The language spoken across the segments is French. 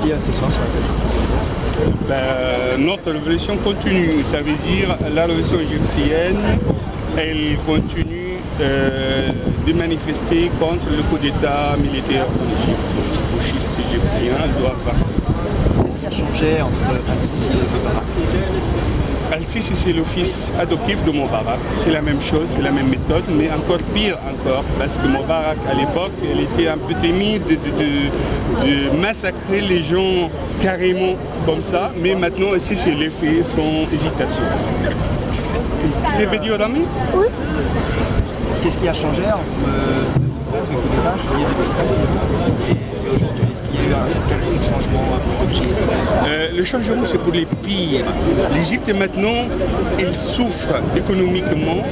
ici ce soir sur la place. Notre révolution continue, ça veut dire la révolution égyptienne, elle continue de manifester contre le coup d'État militaire en Égypte. Les gauchistes égyptiens doivent partir. Qu'est-ce qui a changé entre Al-Sisi et Moubarak? Al-Sisi, c'est le fils adoptif de Moubarak. C'est la même chose, c'est la même méthode, mais encore pire encore, parce que Moubarak, à l'époque, elle était un peu timide de massacrer les gens carrément comme ça, mais maintenant, ici, c'est l'effet, son hésitation. C'est vidéo d'amis? Oui. Qu'est-ce qui a changé entre le coup d'État, juillet 2013, disons, et aujourd'hui? Est-ce qu'il y a eu un changement progressif? Le changement, c'est pour les pires. L'Égypte, maintenant, elle souffre économiquement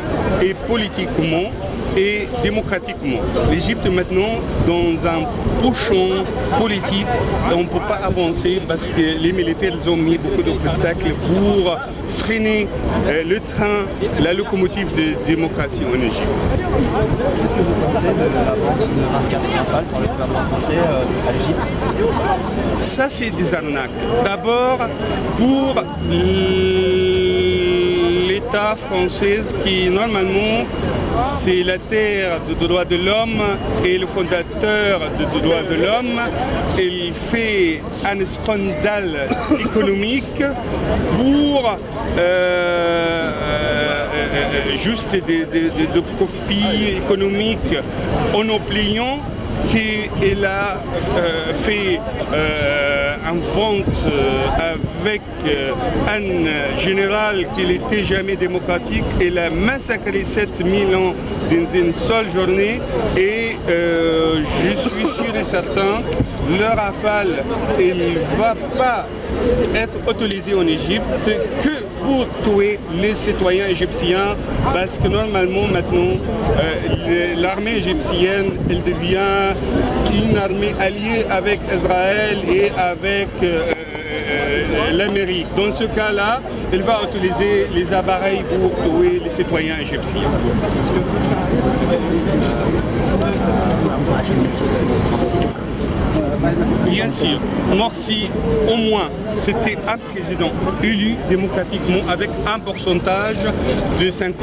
et politiquement et démocratiquement. L'Égypte, maintenant, dans un bouchon politique, on ne peut pas avancer parce que les militaires ont mis beaucoup d'obstacles pour freiner le train, la locomotive de démocratie en Égypte. Qu'est-ce que vous pensez de la vente de 24 Rafale par le gouvernement français à l'Égypte? Ça, c'est des arnaques. D'abord, pour l'État français qui, normalement, c'est la terre de droits de l'homme et le fondateur de droits de l'homme. Il fait un scandale économique pour juste de profits économiques en oubliant qu'il a fait une vente avec un général qui n'était jamais démocratique. Il a massacré 7000 ans dans une seule journée et je suis sûr et certain le Rafale ne va pas être utilisé en Égypte que pour tuer les citoyens égyptiens parce que normalement maintenant l'armée égyptienne elle devient une armée alliée avec Israël et avec l'Amérique. Dans ce cas-là, elle va utiliser les appareils pour tuer les citoyens égyptiens. Bien sûr, Morsi, au moins, c'était un président élu démocratiquement avec un pourcentage de 51%,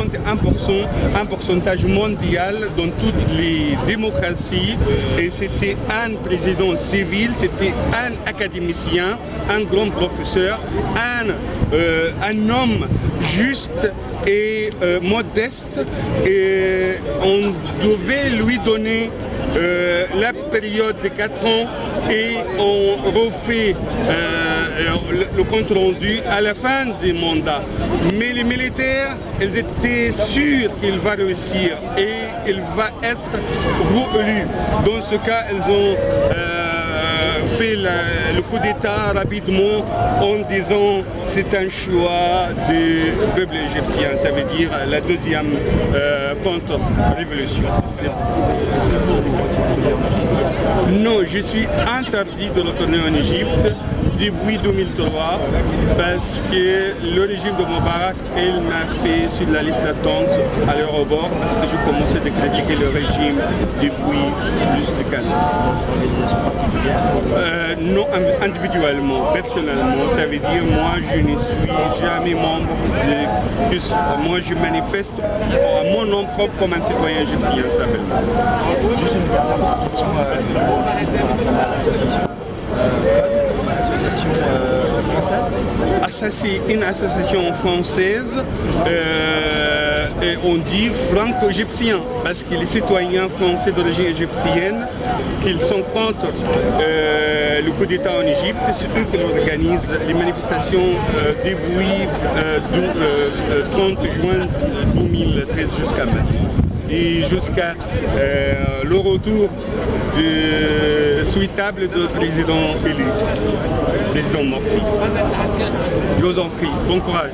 un pourcentage mondial dans toutes les démocraties. Et c'était un président civil, c'était un académicien, un grand professeur, un homme juste et modeste. Et on devait lui donner la période de 4 ans et on refait le compte rendu à la fin du mandat. Mais les militaires, ils étaient sûrs qu'il va réussir et il va être réélu. Dans ce cas, ils ont fait le coup d'État rapidement en disant c'est un choix du peuple égyptien, ça veut dire la deuxième contre-révolution. Non, je suis interdit de retourner en Égypte depuis 2003 parce que le régime de Moubarak, il m'a fait sur la liste d'attente à l'aéroport parce que je commençais à critiquer le régime depuis plus de 15 ans. Non, individuellement, personnellement, ça veut dire moi je ne suis jamais membre de CUS. Moi je manifeste à mon nom propre comme un citoyen égyptien simplement. Juste une dernière question par rapport à l'association. C'est une association française? Ah, ça c'est une association française. Et on dit franco-égyptien parce que les citoyens français d'origine égyptienne qu'ils sont contre le coup d'État en Égypte, c'est eux qui organisent les manifestations depuis 30 juin 2013 jusqu'à maintenant et jusqu'à le retour souhaitable de président élu, président Morsi. Je vous en prie, bon courage.